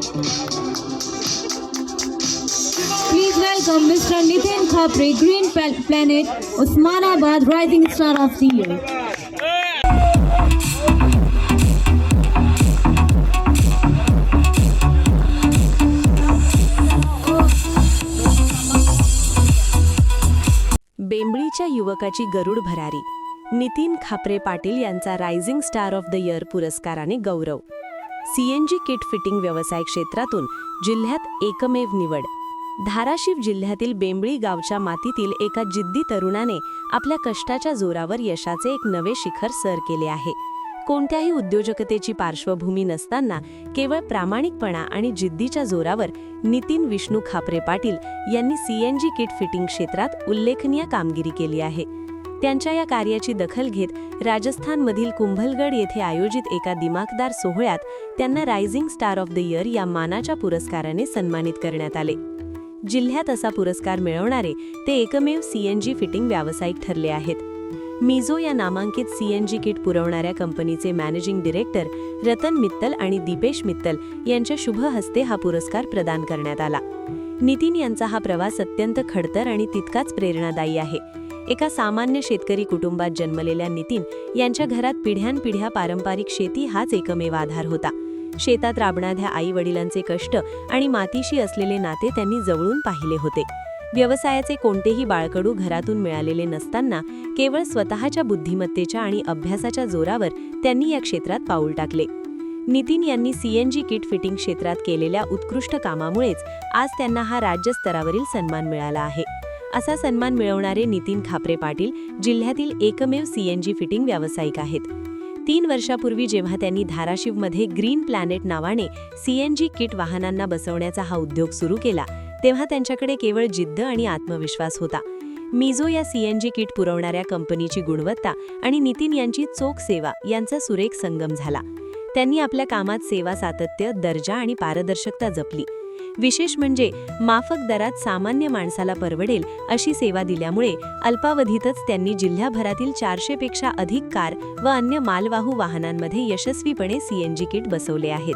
Please welcome Mr. Nitin Khapre, Green Planet, Osmanabad, Rising Star of the Year. बेंबळीच्या युवकाची गरुड भरारी. नितीन खापरे पाटील यांचा rising star of the year पुरस्काराने गौरव. CNG kit fitting व्यवसाय क्षेत्रातून जिल्ह्यात एकमेव निवड. धाराशिव जिल्ह्यातील बेंबळी गावच्या मातीतील एका जिद्दी तरुणाने आपल्या कष्टाच्या जोरावर यशाचे एक नवे शिखर सर केले आहे. कोणत्याही उद्योजकतेची पार्श्वभूमी नसताना केवळ प्रामाणिकपणा आणि जिद्दीच्या जोरावर नितीन विष्णू खापरे पाटील यांनी सीएनजी किट फिटिंग क्षेत्रात उल्लेखनीय कामगिरी केली आहे. त्यांच्या या कार्याची दखल घेत राजस्थानमधील कुंभलगड येथे आयोजित एका दिमाखदार सोहळ्यात त्यांना rising star of the year या मानाच्या पुरस्काराने सन्मानित करण्यात आले. जिल्ह्यात असा पुरस्कार मिळवणारे ते एकमेव सीएनजी फिटिंग व्यावसायिक ठरले आहेत. मिझो या नामांकित सीएनजी किट पुरवणाऱ्या कंपनीचे मॅनेजिंग डायरेक्टर रतन मित्तल आणि दीपेश मित्तल यांच्या शुभ हस्ते हा पुरस्कार प्रदान करण्यात आला. नितीन यांचा हा प्रवास अत्यंत खडतर आणि तितकाच प्रेरणादायी आहे. एका सामान्य शेतकरी कुटुंबात जन्मलेल्या नितीन यांच्या घरात पिढ्यानपिढ्या पारंपरिक शेती हाच एकमेव आधार होता. शेतात राबणाऱ्या आई वडिलांचे कष्ट आणि मातीशी असलेले नाते त्यांनी जवळून पाहिले होते. व्यवसायाचे कोणतेही बाळकडू घरातून मिळालेले नसताना केवळ स्वतःच्या बुद्धिमत्तेच्या आणि अभ्यासाच्या जोरावर त्यांनी या क्षेत्रात पाऊल टाकले. नितीन यांनी सीएनजी किट फिटिंग क्षेत्रात केलेल्या उत्कृष्ट कामामुळेच आज त्यांना हा राज्यस्तरावरील सन्मान मिळाला आहे. असा सन्मान मिळवणारे नितीन खापरे पाटील जिल्ह्यातील एकमेव सीएनजी फिटिंग व्यावसायिक आहेत. 3 वर्षापूर्वी जेव्हा त्यांनी धाराशिवमध्ये ग्रीन प्लॅनेट नावाने सीएनजी किट वाहनांना बसवण्याचा हा उद्योग सुरू केला तेव्हा त्यांच्याकडे केवळ जिद्द आणि आत्मविश्वास होता. मिझो या सीएनजी किट पुरवणाऱ्या कंपनीची गुणवत्ता आणि नितीन यांची चोख सेवा यांचा सुरेख संगम झाला. त्यांनी आपल्या कामात सेवा सातत्य, दर्जा आणि पारदर्शकता जपली. विशेष म्हणजे माफक दरात सामान्य माणसाला परवडेल अशी सेवा दिल्यामुळे अल्पावधीतच त्यांनी जिल्ह्याभरातील 400 पेक्षा अधिक कार व अन्य मालवाहू वाहनांमध्ये यशस्वीपणे सीएनजी किट बसवले आहेत.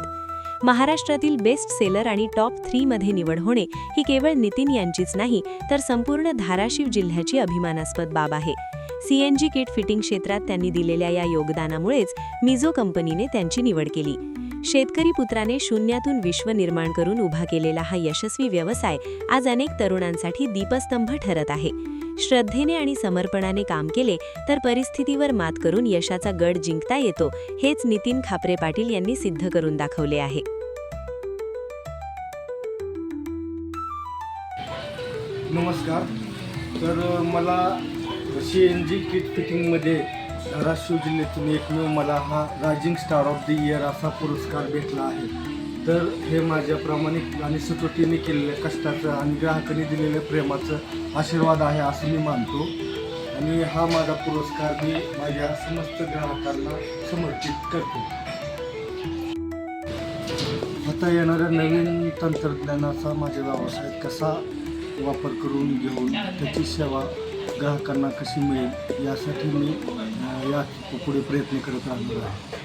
महाराष्ट्रातील बेस्ट सेलर आणि टॉप 3 मध्ये निवड होणे ही केवळ नितीन यांचीच नाही तर संपूर्ण धाराशिव जिल्ह्याची अभिमानास्पद बाब आहे. सीएनजी किट फिटिंग क्षेत्रात त्यांनी दिलेल्या या योगदानामुळेच मिझो कंपनीने त्यांची निवड केली. शेतकरी पुत्राने शून्यातून विश्व निर्माण करून उभा केलेला हा यशस्वी व्यवसाय आज अनेक तरुणांसाठी दीपस्तंभ ठरत आहे. श्रद्धेने आणि समर्पणाने काम केले तर परिस्थितीवर मात करून यशाचा गड जिंकता येतो, हेच नितीन खापरे पाटील यांनी सिद्ध करून दाखवले आहे. नमस्कार. तर मला सीएनजी किट फिटिंगमध्ये धाराशिव जिल्ह्यातून एकमेव मला हा rising star of the year असा पुरस्कार भेटला आहे. तर हे माझ्या प्रामाणिक आणि सचोटीने केलेल्या कष्टाचं आणि ग्राहकांनी दिलेल्या प्रेमाचं आशीर्वाद आहे असं मी मानतो. आणि हा माझा पुरस्कार मी माझ्या समस्त ग्राहकांना समर्पित करतो. आता येणाऱ्या नवीन तंत्रज्ञानाचा माझ्या व्यवसायात कसा वापर करून घेऊन त्याची सेवा ग्राहकांना कशी मिळेल यासाठी मी या पुढे प्रयत्न करत राहणार आहे.